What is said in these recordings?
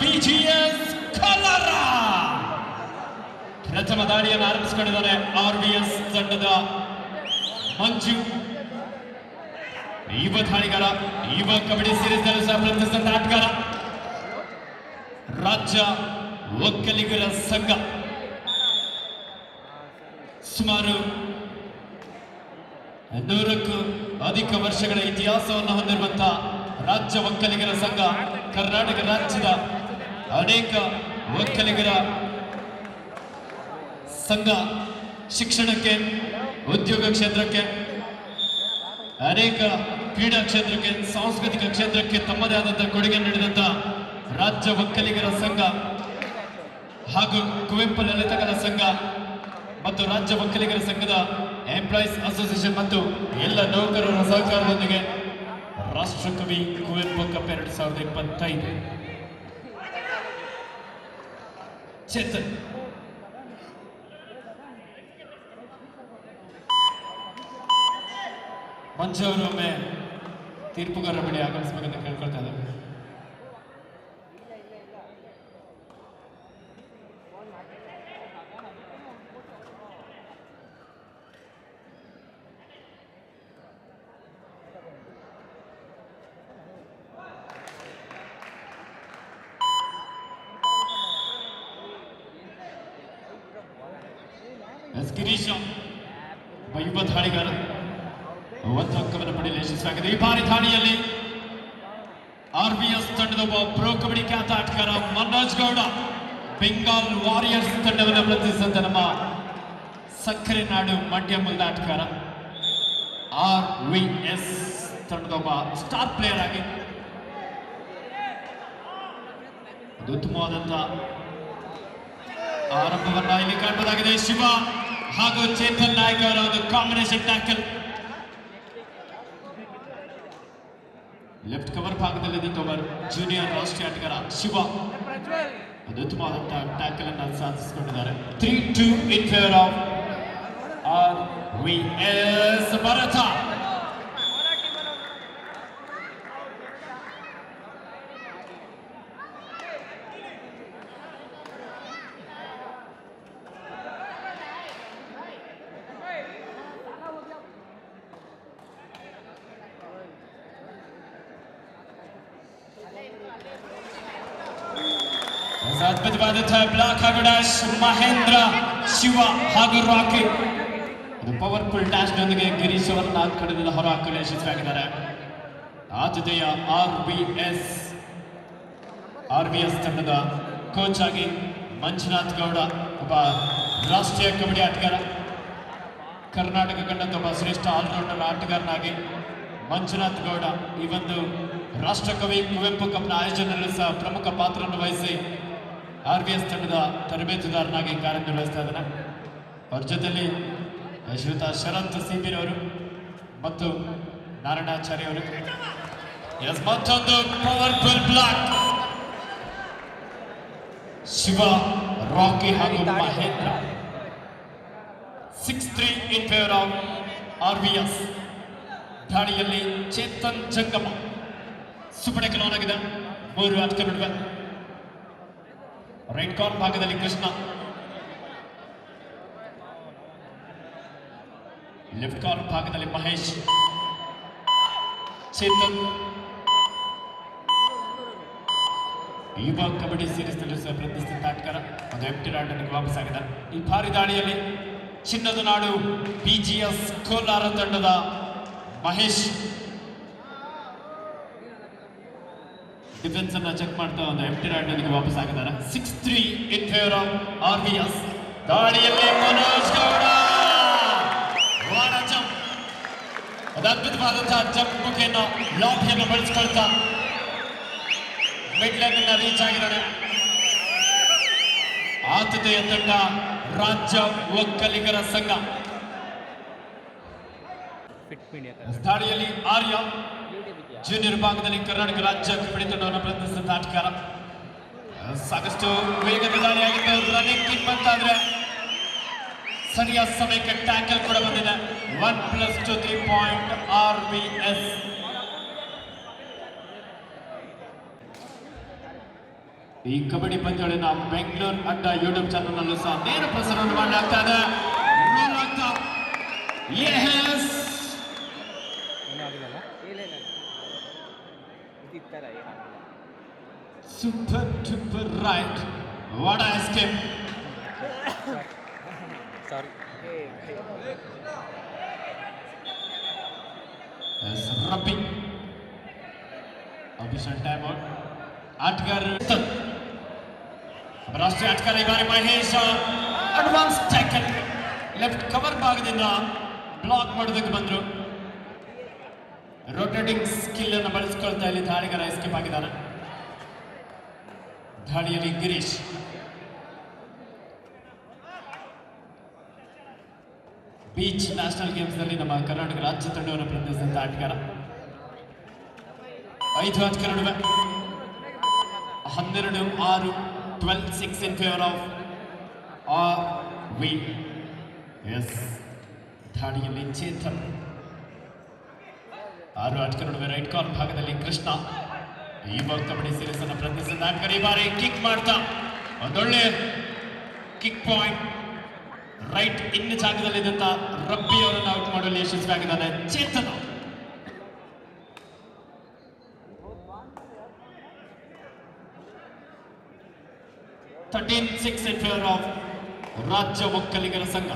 BGS Kolar ಪ್ರಥಮ ದಾಳಿಯನ್ನು ಆರಂಭಿಸಿಕೊಂಡಿದ್ದಾರೆ RVS ತಂಡದ ಮಂಜು. ಯುವ ದಾಳಿಗಾರ, ಯುವ ಕಬಡ್ಡಿ ಸೀರೀಸ್ ನಲ್ಲಿ ಸಹ ಪ್ರತಿಷ್ಠಿತ ಆಟಗಾರ, ರಾಜ್ಯ ಒಕ್ಕಲಿಗರ ಸಂಘ ಸುಮಾರು 100ಕ್ಕೂ ಅಧಿಕ ವರ್ಷಗಳ ಇತಿಹಾಸವನ್ನು ಹೊಂದಿರುವಂತಹ ರಾಜ್ಯ ಒಕ್ಕಲಿಗರ ಸಂಘ ಕರ್ನಾಟಕ ರಾಜ್ಯದ ಅನೇಕ ಒಕ್ಕಲಿಗರ ಸಂಘ ಶಿಕ್ಷಣಕ್ಕೆ, ಉದ್ಯೋಗ ಕ್ಷೇತ್ರಕ್ಕೆ, ಅನೇಕ ಕ್ರೀಡಾ ಕ್ಷೇತ್ರಕ್ಕೆ, ಸಾಂಸ್ಕೃತಿಕ ಕ್ಷೇತ್ರಕ್ಕೆ ತಮ್ಮದೇ ಆದಂತಹ ಕೊಡುಗೆ ನೀಡಿದಂತಹ ರಾಜ್ಯ ಒಕ್ಕಲಿಗರ ಸಂಘ ಹಾಗೂ ಕುವೆಂಪು ಲಲಿತಕಲಾ ಸಂಘ ಮತ್ತು ರಾಜ್ಯ ಒಕ್ಕಲಿಗರ ಸಂಘದ ಎಂಪ್ಲಾಯೀಸ್ ಅಸೋಸಿಯೇಷನ್ ಮತ್ತು ಎಲ್ಲ ನೌಕರರ ಸಹಕಾರದೊಂದಿಗೆ ರಾಷ್ಟ್ರಕವಿ ಕುವೆಂಪು ಕಪ್ 2025 ಚೇತನ್ ಮಂಜು ಅವರು ಒಮ್ಮೆ ತೀರ್ಪುಗಾರರ ಬಳಿ ಆಗಮಿಸಬೇಕಂತ ಕೇಳ್ಕೊಳ್ತಾ ಇದ್ದಾರೆ. ಗಿರೀಶ ಯುವ ದಾಳಿಗಾರ ಒಂದು ಅಂಕವನ್ನು ಪಡೆಯಲು ಯಶಸ್ವಿಯಾಗಿದೆ. ಈ ಬಾರಿ ದಾಳಿಯಲ್ಲಿ RVS ತಂಡದ ಒಬ್ಬ ಪ್ರೋ ಕಬಡ್ಡಿ ಖ್ಯಾತ ಆಟಗಾರ ಮನೋಜ್ ಗೌಡ ಬೆಂಗಾಲ್ ವಾರಿಯರ್ಸ್ ತಂಡವನ್ನು ಪ್ರತಿನಿಧಿಸಿದಂತ ನಮ್ಮ ಸಕ್ಕರೆ ನಾಡು ಮಂಡ್ಯ ಮೂಲದ ಆಟಗಾರ RVS ತಂಡದ ಒಬ್ಬ ಸ್ಟಾರ್ ಪ್ಲೇಯರ್ ಆಗಿ ಉತ್ತಮವಾದಂತ ಆರಂಭವನ್ನ ಇಲ್ಲಿ ಕಾಣಬಹುದಾಗಿದೆ. ಶಿವ ಹಾಗೂ ಚೇತನ್ ನಾಯಕ್ ಅವರ ಒಂದು ಕಾಂಬಿನೇಷನ್ ಟ್ಯಾಕಲ್, ಲೆಫ್ಟ್ ಕವರ್ ಭಾಗದಲ್ಲಿ ನಿಂತವರು ಜೂನಿಯರ್ ರಾಷ್ಟ್ರೀಯ ಆಟಗಾರ ಶಿವ ಒಂದು ಉತ್ತಮವಾದಂತಹ ಟ್ಯಾಕಲ್ ಅನ್ನು ಸಾಧಿಸಿಕೊಂಡಿದ್ದಾರೆ. 3-2 in favour of RVS. Bharat ಅದ್ಭುತವಾದಂತಹ ಬ್ಲಾಕ್ ಹಾಗೂ ಡ್ಯಾಶ್ ಮಹೇಂದ್ರ, ಶಿವ ಹಾಗೂ ರಾಕಿ ಪವರ್ಫುಲ್ ಡ್ಯಾಶ್ ನೊಂದಿಗೆ ಗಿರೀಶ್ ಅವರನ್ನ ಕಡೆಯಿಂದ ಹೊರಹಾಕಲು ಯಶಸ್ವಿಯಾಗಿದ್ದಾರೆ. ಆತಿಥೇಯ RVS ತಂಡದ ಕೋಚ್ ಆಗಿ ಮಂಜುನಾಥ್ ಗೌಡ ಒಬ್ಬ ರಾಷ್ಟ್ರೀಯ ಕಬಡ್ಡಿ ಆಟಗಾರ, ಕರ್ನಾಟಕ ಕಂಡಂತ ಒಬ್ಬ ಶ್ರೇಷ್ಠ ಆಲ್ರೌಂಡರ್ ಆಟಗಾರನಾಗಿ ಮಂಜುನಾಥ್ ಗೌಡ ಈ ಒಂದು ರಾಷ್ಟ್ರಕವಿ ಕುವೆಂಪು ಕಪ್ನ ಆಯೋಜನೆಯಲ್ಲಿ ಸಹ ಪ್ರಮುಖ ಪಾತ್ರವನ್ನು ವಹಿಸಿ RVS ತಂಡದ ತರಬೇತುದಾರನಾಗಿ ಕಾರ್ಯನಿರ್ವಹಿಸ್ತಾ ಇದ್ದಾನೆ. ಅವ್ರ ಜೊತೆಯಲ್ಲಿ ಶ್ರೀಯುತ ಶರತ್ ಸಿಬಿರ್ ಅವರು ಮತ್ತು ನಾರಾಯಣಾಚಾರ್ಯ ಅವರು. ಮತ್ತೊಂದು ಪವರ್ಫುಲ್ ಬ್ಲಾಕ್, ಶಿವ, ರಾಕಿ ಹಾಗೂ Mahendra. 6-3 in favour of RVS. ದಾಳಿಯಲ್ಲಿ ಚೇತನ್ ಜಂಗಮ ಸುಪಡೆ ಕೆಲವನಾಗಿದೆ. 3 ಆಟಗಾರ ನಡುವೆ ರೈಟ್ ಕಾರ್ನ್ ಭಾಗದಲ್ಲಿ ಕೃಷ್ಣ, ಲೆಫ್ಟ್ ಕಾರ್ನ್ ಭಾಗದಲ್ಲಿ ಮಹೇಶ್. ಚೇತನ್ ಯುವ ಕಬಡ್ಡಿ ಸೀರೀಸ್ ನಲ್ಲಿ ಸಹ ಪ್ರತಿಷ್ಠಿತ ಆಟಗಾರ, ಒಂದು ಎಂಟಿ ರಾಡ್ ವಾಪಸ್ ಆಗಿದ್ದಾರೆ. ಈ ಭಾರಿ ದಾಳಿಯಲ್ಲಿ ಚಿನ್ನದ ನಾಡು BGS ಕೋಲಾರ ತಂಡದ ಮಹೇಶ್ ಡಿಫೆನ್ಸ್ ಅನ್ನ ಚೆಕ್ ಮಾಡ್ತಾ ಒಂದು ಎಂಟಿ ರಾಡ್ ನೊಂದಿಗೆ ವಾಪಸ್ ಆಗಿದ್ದಾರೆ. 6-3 ಇನ್ ಫೇವರ್ ಆಫ್ RVS. ದಾಳಿಯಲ್ಲಿ ಮನೋಜ್ ಗೌಡ ಜಂಪ್, ಅದ್ಭುತವಾದಂತಹ ಜಂಪ್ ಮುಖೇನ ಲಾಠಿಯನ್ನು ಬಳಸಿಕೊಳ್ತಾ ಮಿಡ್ ಲೈನ್ ಅನ್ನ ರೀಚ್ ಆಗಿದ್ದಾರೆ. ಆತಿಥೇಯ ತಂಡ ರಾಜ್ಯ ಒಕ್ಕಲಿಗರ ಸಂಘ. ದಾಳಿಯಲ್ಲಿ ಆರ್ಯ ಜೂನಿಯರ್ ಭಾಗದಲ್ಲಿ ಕರ್ನಾಟಕ ರಾಜ್ಯ ಕಬಡ್ಡಿ ತಂಡವನ್ನು ಪ್ರತಿನಿಧಿಸಿದ ಆಟಗಾರ. ಸಾಕಷ್ಟು ವೇಗದ ದಾಳಿಯಾಗಿದ್ದು ರನ್ನಿಂಗ್ ಕಿಕ್ ಬಂತಾದ್ರೆ ಸರಿಯಾದ ಸಮಯಕ್ಕೆ ಟ್ಯಾಕಲ್ ಕೂಡ ಬಂದಿದೆ. 1+2 3 ಪಾಯಿಂಟ್ RVS. ಈ ಕಬಡ್ಡಿ ಪಂದ್ಯಾವಳಿನ ಬೆಂಗಳೂರು ಅಡ್ಡ ಯೂಟ್ಯೂಬ್ ಚಾನಲ್ ನಲ್ಲೂ ಸಹ ನೇರ ಪ್ರಸಾರವನ್ನು ಮಾಡಲಾಗ್ತಾ ಇದೆ. Super duper right, what a escape. Sorry rabi Abhishek time out. ಆಟಗಾರ ರಾಷ್ಟ್ರೀಯ ಆಟಗಾರ ಈ ಬಾರಿ Mahesh advance tackle left cover ಭಾಗದಿಂದ ಬ್ಲಾಕ್ ಮಾಡೋದಕ್ಕೆ ಬಂದ್ರು. ರೊಟೇಟಿಂಗ್ ಸ್ಕಿಲ್ ಅನ್ನು ಬಳಸಿಕೊಳ್ತಾ ಇಲ್ಲಿ ದಾಳಿಗಾರ ಎಸ್ಕೇಪ್ ಆಗಿದ್ದಾನೆ. ದಾಳಿಯಲ್ಲಿ ಗಿರೀಶ್, ಬೀಚ್ ನ್ಯಾಷನಲ್ ಗೇಮ್ಸ್ ನಲ್ಲಿ ನಮ್ಮ ಕರ್ನಾಟಕ ರಾಜ್ಯ ತಂಡವನ್ನು ಪ್ರತಿನಿಧಿಸಿದಂತ ಆಟಗಾರ. 5 ಆಟಗಾರ ನಡುವೆ 12-6 12-6 ಇನ್ ಫೇವರ್ ಆಫ್ RVS. ದಾಳಿಯಲ್ಲಿ ಚೇತನ್. 6 ಆಟಗಾರ ನಡುವೆ ರೈಟ್ ಕಾರ್ನ್ ಭಾಗದಲ್ಲಿ ಕೃಷ್ಣ. ಈ ಬಾಲ್ ಕಬಡ್ಡಿ ಸೀರೀಸ್ ಅನ್ನು ಪ್ರತಿನಿಧಿಸಿದ ಆಟಗಾರ ಈ ಬಾರಿ ಕಿಕ್ ಮಾಡ್ತಾ ಒಂದೊಳ್ಳೆ ಕಿಕ್ ಪಾಯಿಂಟ್ ರೈಟ್ ಇನ್ ಜಾಗದಲ್ಲಿದ್ದಂತ ರಬ್ಬಿ ಅವರನ್ನು ಔಟ್ ಮಾಡಲು ಯಶಸ್ವಿಯಾಗಿದ್ದಾನೆ ಚೇತನ್. $13-6 ಇನ್ ಫೇವರ್ ಆಫ್ ರಾಜ್ಯ ಒಕ್ಕಲಿಗರ ಸಂಘ.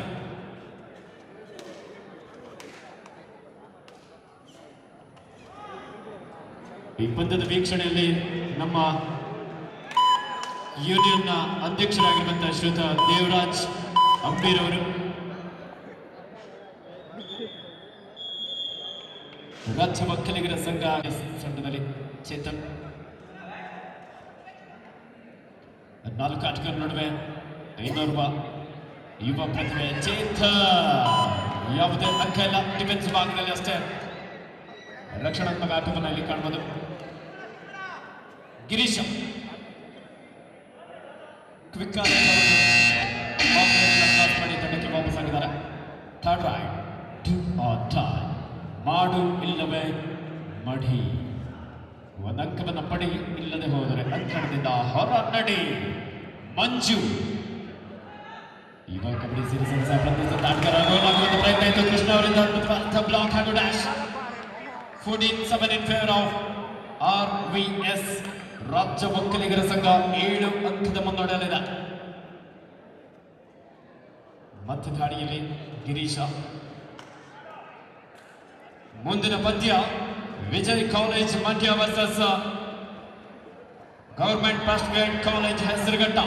ಈ ಪಂದ್ಯದ ವೀಕ್ಷಣೆಯಲ್ಲಿ ನಮ್ಮ ಯೂನಿಯನ್ನ ಅಧ್ಯಕ್ಷರಾಗಿರುವಂತಹ ಶ್ರೀಯುತ ದೇವರಾಜ್ ಅಂಬೀರ್ ಅವರು, ರಾಜ್ಯ ಒಕ್ಕಲಿಗರ ಸಂಘ ತಂಡದಲ್ಲಿ ಚೇತನ್. 4 ಆಟಗಾರರ ನಡುವೆ 500 ಯುವ ಪ್ರತಿಭೆ ಚೇತನ್. ಯಾವುದೇ ಅಂಕ ಇಲ್ಲ, ಡಿಫೆನ್ಸ್ ಭಾಗದಲ್ಲಿ ಅಷ್ಟೇ ರಕ್ಷಣಾತ್ಮಕ ಆಟವನ್ನು ಇಲ್ಲಿ ಕಾಣಬಹುದು. ಗಿರೀಶ ಕ್ವಿಕ್ ಮಾಡಿ ತಂಡಕ್ಕೆ ವಾಪಸ್ ಆಗಿದ್ದಾರೆ. Third right, do or die, ಮಾಡು ಇಲ್ಲವೇ ಮಡಿ. ಒಂದು ಅಂಕವನ್ನು ಪಡಿ, ಇಲ್ಲದೆ ಹೋದರೆ ಅಂಕಣದಿಂದ ಹೊರ ನಡಿ. ಮಂಜು ಇವಾಗ ಕಬಡ್ಡಿ ಸೀರೀಸ್ ಅನ್ನು ಪ್ರತಿನಿಧಿಸಿದ ಆಟಗಾರ ಗೋಲ್ ಆಗುವಂತ ಪ್ರಯತ್ನ ಇತ್ತು ಕೃಷ್ಣ ಅವರಿಂದ. ಅದ್ಭುತವಾದಂಥ ಬ್ಲಾಕ್ ಹಾಗೂ dash. 14-7 in favour of RVS. ರಾಜ್ಯ ಒಕ್ಕಲಿಗರ ಸಂಘ 7 ಅಂಕದ ಮುನ್ನಡೆಯಲ್ಲಿದೆ. ಮತ್ತೆ ದಾಳಿಯಲ್ಲಿ ಗಿರೀಶ. ಮುಂದಿನ ಪಂದ್ಯ Vijay college Mandya versus government first grade college Hesaraghatta.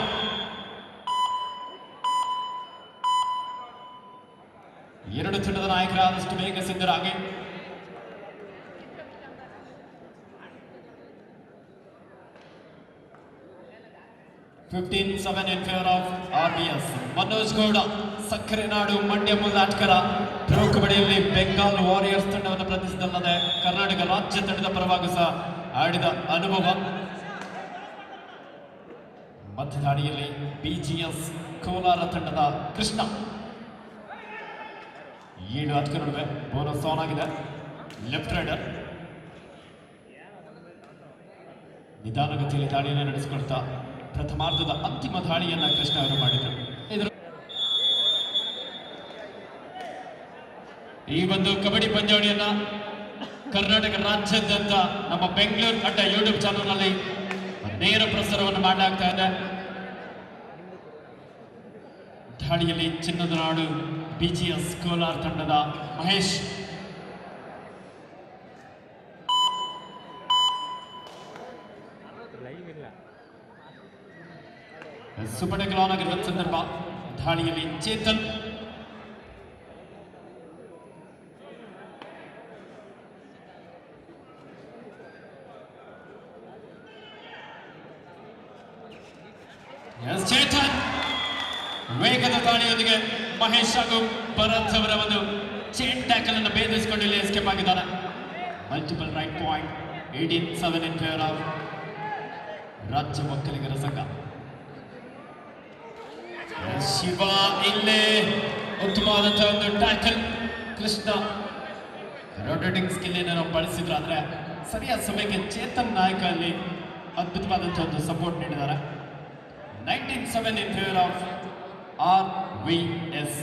ಎರಡು ತಂಡದ ನಾಯಕರಾದಷ್ಟು ಬೇಗ ಸಿದ್ಧರಾಗಿ. $15-7 ಇನ್ favour of RVS. Manoj Gowda, ಸಕ್ಕರೆ ನಾಡು ಮಂಡ್ಯ ಮೂಲದ ಆಟಗಾರ. ಪ್ರೊ ಕಬಡ್ಡಿಯಲ್ಲಿ ಬೆಂಗಾಲ್ ವಾರಿಯರ್ಸ್ ತಂಡವನ್ನು ಪ್ರತಿನಿಧಿಸಿದಲ್ಲದೆ ಕರ್ನಾಟಕ ರಾಜ್ಯ ತಂಡದ ಪರವಾಗಿ ಸಹ ಆಡಿದ ಅನುಭವ. ಮಧ್ಯದಾಳಿಯಲ್ಲಿ BGS ಕೋಲಾರ ತಂಡದ ಕೃಷ್ಣ. 7 ಆಟಗಾರರ ನಡುವೆ ಬೋನಸ್ ಆನ್ ಆಗಿದೆ. ಲೆಫ್ಟ್ ರೈಡರ್ ನಿಧಾನಗತಿಯಲ್ಲಿ ದಾಳಿಯನ್ನು ನಡೆಸಿಕೊಳ್ತಾ ಪ್ರಥಮಾರ್ಧದ ಅಂತಿಮ ದಾಳಿಯನ್ನ ಕೃಷ್ಣ ಅವರು ಮಾಡಿದರು. ಈ ಒಂದು ಕಬಡ್ಡಿ ಪಂದ್ಯಾವಳಿಯನ್ನ ಕರ್ನಾಟಕ ರಾಜ್ಯಾದ್ಯಂತ ನಮ್ಮ ಬೆಂಗಳೂರು ಅಡ್ಡ ಯೂಟ್ಯೂಬ್ ಚಾನಲ್ ನಲ್ಲಿ ನೇರ ಪ್ರಸಾರವನ್ನು ಮಾಡಲಾಗ್ತಾ ಇದೆ. ದಾಳಿಯಲ್ಲಿ ಚಿನ್ನದ ನಾಡು BGS ಕೋಲಾರ ತಂಡದ ಮಹೇಶ್. ಸೂಪರ್ ಟೇಕಲ್ ಆನ್ ಆಗಿರುವ ಸಂದರ್ಭ. ದಾಳಿಯಲ್ಲಿ ಚೇತನ್. ಚೇತನ್ ವೇಗದ ದಾಳಿಯೊಂದಿಗೆ ಮಹೇಶ್ ಹಾಗೂ ಭರತ್ ಅವರ ಒಂದು ಚೇನ್ ಟ್ಯಾಕಲ್ ಅನ್ನು ಭೇದಿಸಿಕೊಂಡು ಇಲ್ಲಿ ಎಸ್ಕೇಪ್ ಆಗಿದ್ದಾರೆ. Multiple right point. 18-7 in favour of ರಾಜ್ಯ ಒಕ್ಕಲಿಗರ ಸಂಘ. ಶಿವ ಇಲ್ಲೇ ಉತ್ತಮವಾದಂತಹ ಒಂದು ಟ್ಯಾಕಲ್. ಕೃಷ್ಣ ರೊಟೇಟಿಂಗ್ ಸ್ಕಿಲ್ ಏನಾರು ಬಳಸಿದ್ರು, ಆದ್ರೆ ಸರಿಯಾದ ಸಮಯಕ್ಕೆ ಚೇತನ್ ನಾಯಕ ಅಲ್ಲಿ ಅದ್ಭುತವಾದಂತಹ ಒಂದು ಸಪೋರ್ಟ್ ನೀಡಿದ್ದಾರೆ. 19-7 ಇನ್ ಫೇವರ್ ಆಫ್ RVS.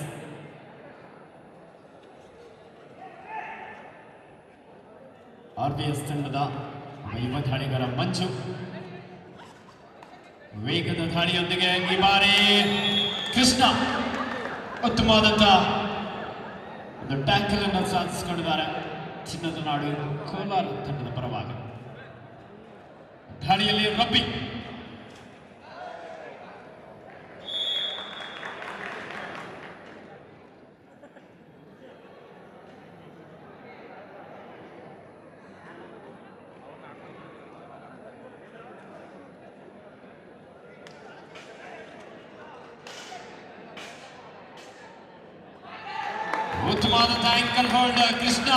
RVS ತಂಡದ ಯುವ ದಾಳಿಗಾರ ಮಂಜು ವೇಗದ ದಾಳಿಯೊಂದಿಗೆ ಈ ಬಾರಿ ಕೃಷ್ಣ ಉತ್ತಮವಾದಂತಹ ಒಂದು ಟ್ಯಾಕಲ್ ಅನ್ನು ಸಾಧಿಸಿಕೊಂಡಿದ್ದಾರೆ. ಚಿನ್ನದ ನಾಡು ಕೋಲಾರ ತಂಡದ ಪರವಾಗಿ ದಾಳಿಯಲ್ಲಿ ರಬ್ಬಿ ಉತ್ತಮವಾದಂತಹ ಆಂಕಲ್ ಹೋಲ್ಡ್ ಕೃಷ್ಣ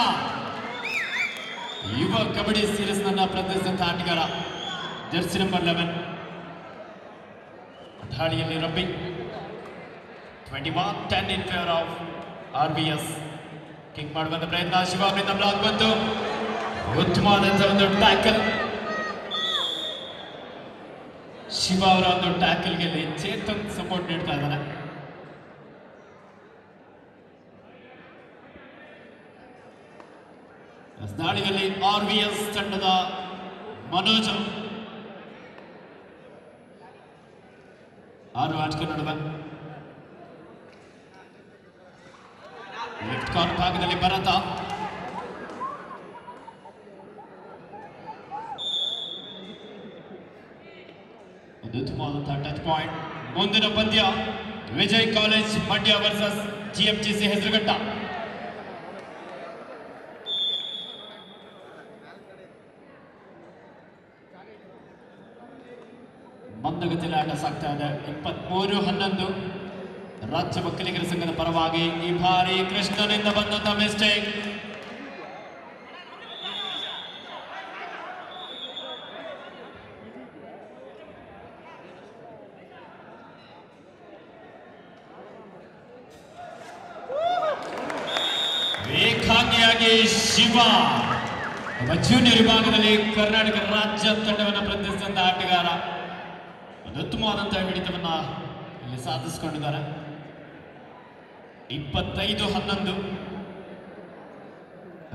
ಯುವ ಕಬಡ್ಡಿ ಸೀರೀಸ್ ನನ್ನ ಪ್ರತಿನಿಧಿಸಿದಂತಹ ಆಟಗಾರ ಜರ್ಸಿ ನಂಬರ್ 11. ದಾಳಿಯಲ್ಲಿ ರಬ್ಬಿ 21-10 ಇನ್ ಫೇವರ್ ಆಫ್ RVS. ಕಿಕ್ ಮಾಡುವಂತ ಪ್ರಯತ್ನ ಶಿವ ಅವರಿಂದ ಬ್ಲಾಕ್ ಬಂತು. ಉತ್ತಮವಾದಂತಹ ಒಂದು ಟ್ಯಾಕಲ್ ಶಿವ ಅವರ ಒಂದು ಟ್ಯಾಕಲ್ಗೆ ಚೇತನ್ ಸಪೋರ್ಟ್ ನೀಡ್ತಾ ಇದ್ದಾನೆ. ದಾಳಿಯಲ್ಲಿ RVS ತಂಡದ ಮನೋಜ್ 6 ಆಟಗಾರ ನಡುವೆ ಲೆಫ್ಟ್ ಕಾರ್ನರ್ ಭಾಗದಲ್ಲಿ ಭರತ ಒಂದು ಉತ್ತಮವಾದಂತಹ ಟಚ್ ಪಾಯಿಂಟ್. ಮುಂದಿನ ಪಂದ್ಯ Vijay college Mandya versus GMGC Hesaraghatta. ಮಂದಗತಿಯಲ್ಲಿ ಆಟ ಸಾಗ್ತಾ ಇದೆ. 23-11 ರಾಜ್ಯ ಒಕ್ಕಲಿಗರ ಸಂಘದ ಪರವಾಗಿ ಈ ಬಾರಿ ಕೃಷ್ಣನಿಂದ ಬಂದಂತ ಮಿಸ್ಟೇಕ್. ಏಕಾಂಗಿಯಾಗಿ ಶಿವ ಜೂನಿಯರ್ ವಿಭಾಗದಲ್ಲಿ ಕರ್ನಾಟಕ ರಾಜ್ಯ ತಂಡವನ್ನು ಪ್ರತಿನಿಧಿಸಿದಂತ ಆಟಗಾರ ಉತ್ತಮವಾದಂತಹ ಹಿಡಿತವನ್ನ ಇಲ್ಲಿ ಸಾಧಿಸಿಕೊಂಡಿದ್ದಾರೆ. 25-11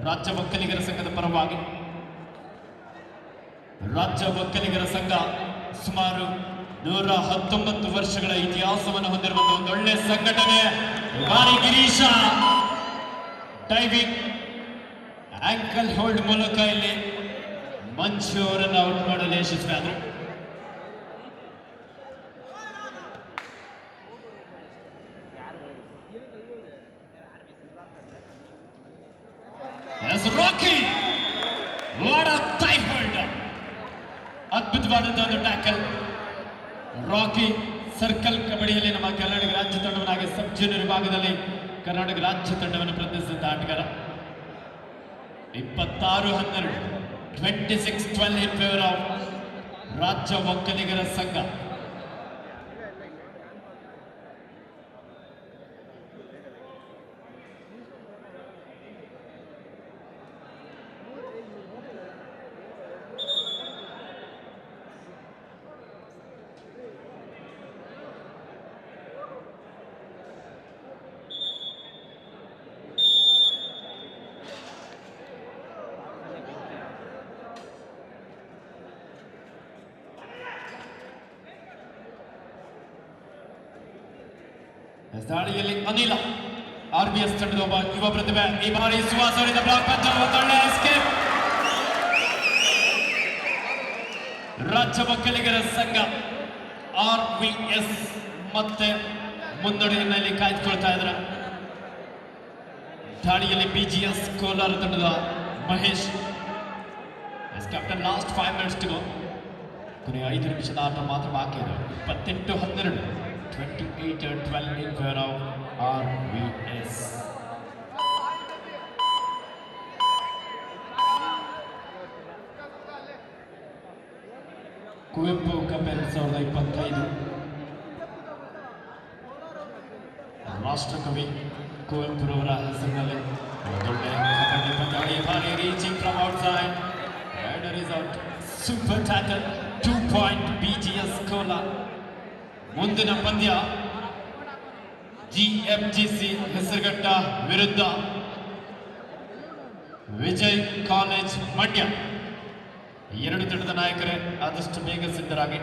ರಾಜ್ಯ ಒಕ್ಕಲಿಗರ ಸಂಘದ ಪರವಾಗಿ. ರಾಜ್ಯ ಒಕ್ಕಲಿಗರ ಸಂಘ ಸುಮಾರು 119 ವರ್ಷಗಳ ಇತಿಹಾಸವನ್ನು ಹೊಂದಿರುವಂತಹ ಒಂದು ಒಳ್ಳೆ ಸಂಘಟನೆ. ಬಾರಿ ಗಿರೀಶ ಡೈವಿಂಗ್ ಆಂಕಲ್ ಹೋಲ್ಡ್ ಮೂಲಕ ಇಲ್ಲಿ ಮಂಜು ಅವರನ್ನು ಔಟ್ ಮಾಡಲು ಯಶಸ್ವಿಯಾದರು. Rocky what a tight hold. ಅದ್ಭುತವಾದಂತಹ ಒಂದು ಟ್ಯಾಕಲ್. ರಾಕಿ ಸರ್ಕಲ್ ಕಬಡ್ಡಿಯಲ್ಲಿ ನಮ್ಮ ಕರ್ನಾಟಕ ರಾಜ್ಯ ತಂಡವನ್ನಾಗಿ ಸಬ್ ಜೂನಿಯರ್ ವಿಭಾಗದಲ್ಲಿ ಕರ್ನಾಟಕ ರಾಜ್ಯ ತಂಡವನ್ನು ಪ್ರತಿನಿಧಿಸಿದ ಆಟಗಾರ. 26-12 26-12 ಇನ್ ಫೇವರ್ ಆಫ್ ರಾಜ್ಯ ಒಕ್ಕಲಿಗರ ಸಂಘ. ದಾಳಿಯಲ್ಲಿ ಅನಿಲ RVS ತಂಡದ ಒಬ್ಬ ಯುವ ಪ್ರತಿಭೆ. ಈ ಬಾರಿ ಸುಹಾಸ್ ಅವರಿಂದ ಬ್ಲಾಕ್ ಒಳ್ಳೆ ಎಸ್ಕೇಪ್. ರಾಜ್ಯ ಒಕ್ಕಲಿಗರ ಸಂಘ RVS ಮತ್ತೆ ಮುನ್ನಡೆಯಲ್ಲಿ ಕಾಯ್ದುಕೊಳ್ತಾ ಇದ್ದಾರೆ. ದಾಳಿಯಲ್ಲಿ BGS ಕೋಲಾರ ತಂಡದ Mahesh captain. Last 5 minutes to go. ಕೊನೆಯ 5 ನಿಮಿಷದ ಆಟ ಮಾತ್ರ ಬಾಕಿ ಇದೆ. 28-12 28-12 in favor of RVS. Kuvempu cup 2025 ರಾಷ್ಟ್ರಕವಿ ಕುವೆಂಪುರವರ ಹೆಸರಿನಲ್ಲಿ ಒಳ್ಳೆಯ ಕಬಡ್ಡಿ ಪಂದ್ಯಾವಳಿ. ಬಾರಿ reaching from outside. Raider is out. Super tackle. 2 point BGS Kolar. ಮುಂದಿನ ಪಂದ್ಯ GMGC ಹೆಸರುಘಟ್ಟ ವಿರುದ್ಧ ವಿಜಯ್ ಕಾಲೇಜ್ ಮಂಡ್ಯ. ಎರಡು ತಂಡದ ನಾಯಕರೇ ಆದಷ್ಟು ಬೇಗ ಸಿದ್ಧರಾಗಿ.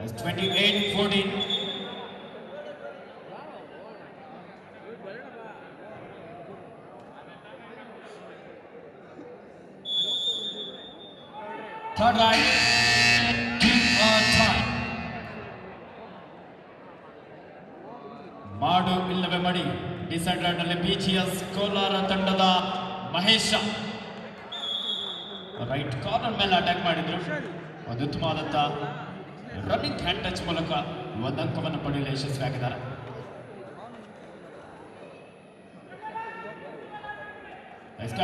It's 28-14. Third line, keep on time. ಮಾಡು ಇಲ್ಲವೇ ಮಡಿ. ಡಿಸೈಡ್ ನಲ್ಲಿ BGS ಕೋಲಾರ ತಂಡದ ಮಹೇಶ ರೈಟ್ ಕಾರ್ನರ್ ಮೇಲೆ ಅಟ್ಯಾಕ್ ಮಾಡಿದ್ರು. ಒಂದು ಉತ್ತಮವಾದಂತ ರನ್ನಿಂಗ್ ಹ್ಯಾಂಡ್ ಟಚ್ ಮೂಲಕ ಒಂದು ಅಂಕವನ್ನು ಪಡೆಯಲು ಯಶಸ್ವಿಯಾಗಿದ್ದಾರೆ.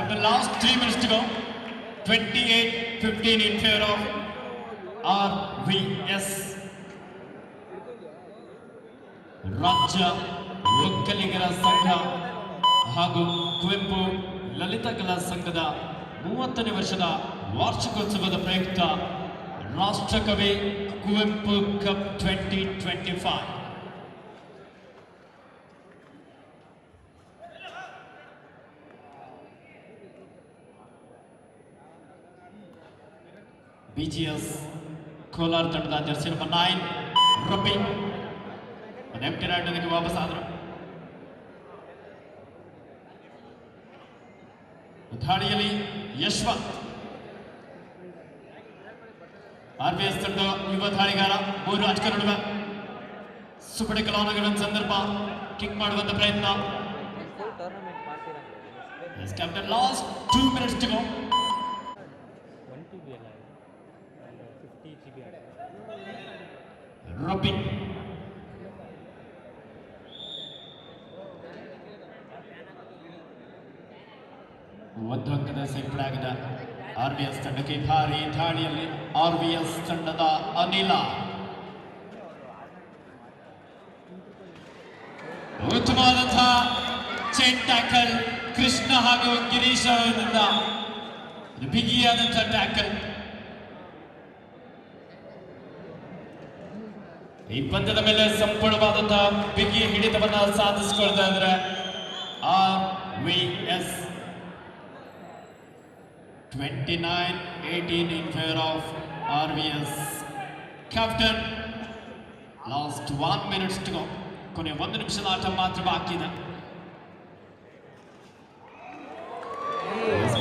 After last 3 minutes to go, 28-15 in favor of RVS. ರಾಜ್ಯ ಒಕ್ಕಲಿಗರ ಸಂಘ ಹಾಗೂ ಕುವೆಂಪು ಲಲಿತ ಕಲಾ ಸಂಘದ 30ನೇ ವರ್ಷದ ವಾರ್ಷಿಕೋತ್ಸವದ ಪ್ರಯುಕ್ತ ರಾಷ್ಟ್ರಕವಿ ಕುವೆಂಪು ಕಪ್ 2025. BGS ಕೋಲಾರ ತಂಡದ ಜರ್ಸಿ ನಂಬರ್ 9 ರಬಿ ಎಂಟಿ ರೈಡರ್ಗೆ ವಾಪಸ್ ಆದರು. ಧಾಡಿಯಲ್ಲಿ ಯಶವಂತ್. RVS ತಂಡದ ಯುವ ಧಾಳಿಗಾರ 3 ಅಂಕ ನಡುವೆ ಸುಪಡೆ ಕಲಾನಗಳ ಸಂದರ್ಭ ಕಿಕ್ ಮಾಡುವಂತ ಪ್ರಯತ್ನ. Captain last 2 minutes to go. Rabi ಒಂದು ಅಂಕದ ಸೇರ್ಪಡೆಯಾಗಿದೆ RVS ತಂಡಕ್ಕೆ. ಭಾರಿ ಧಾಳಿಯಲ್ಲಿ RVS ತಂಡದ ಅನಿಲ. ಉತ್ತಮವಾದಂತಹ ಚೈನ್ ಟ್ಯಾಕಲ್ ಕೃಷ್ಣ ಹಾಗೂ ಗಿರೀಶ್ ಅವರಿಂದ ಬಿಗಿಯಾದಂತಹ ಟ್ಯಾಕಲ್. ಈ ಪಂದ್ಯದ ಮೇಲೆ ಸಂಪೂರ್ಣವಾದಂತಹ ಬಿಗಿ ಹಿಡಿತವನ್ನ ಸಾಧಿಸಿಕೊಳ್ತಾ ಇದ್ದಾರೆ RVS. 29-18 in favor of RVS. Captain, last 1 minute to go. ಕೊನೆ 1 ನಿಮಿಷದ ಆಟ ಮಾತ್ರ ಬಾಕಿ ಇದೆ.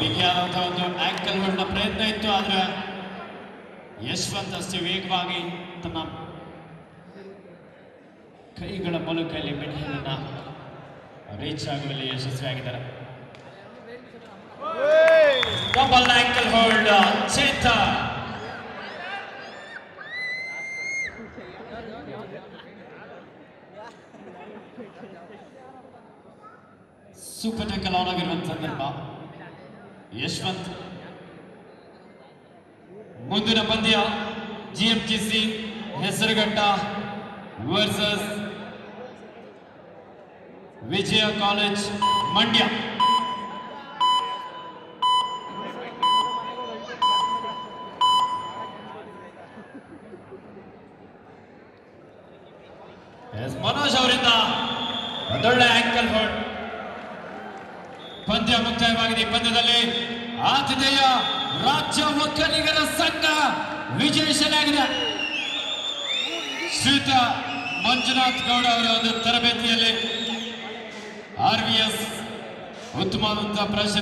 ಬಿಗಿಯಾದಂತಹ ಒಂದು ಆಂಕಲ್ ಹೊಡೆದ ಪ್ರಯತ್ನ ಇತ್ತು, ಆದ್ರೆ ಯಶವಂತ್ ಅಷ್ಟೇ ವೇಗವಾಗಿ ತನ್ನ ಕೈಗಳ ಮೂಲಕಲ್ಲಿ ಮಿಡಿಯನ್ನ ರೀಚ್ ಆಗುವಲ್ಲಿ ಯಶಸ್ವಿಯಾಗಿದ್ದಾರೆ. Double ankle hold, Cheta. Super tackle on ಆಗಿರುವಂತ ಸಂದರ್ಭ. ಯಶವಂತ್. ಮುಂದಿನ ಪಂದ್ಯ GMGC ಹೆಸರುಘಟ್ಟ ವರ್ಸಸ್ ವಿಜಯ ಕಾಲೇಜ್ ಮಂಡ್ಯ. ಮನೋಜ್ ಅವರಿಂದ ಒಂದೊಳ್ಳೆ ಆಂಕಲ್ ಹೋಲ್ಡ್. ಪಂದ್ಯ ಮುಕ್ತಾಯವಾಗಿದೆ. ಈ ಪಂದ್ಯದಲ್ಲಿ ಆತಿಥೇಯ ರಾಜ್ಯ ಒಕ್ಕಲಿಗರ ಸಂಘ ವಿಜಯಿಸಲಾಗಿದೆ. ಶ್ರೀಯುತ ಮಂಜುನಾಥ್ ಗೌಡ ಅವರ ಒಂದು ತರಬೇತಿಯಲ್ಲಿ RVS ಉತ್ತಮವಾದಂತಹ ಪ್ರದರ್ಶನ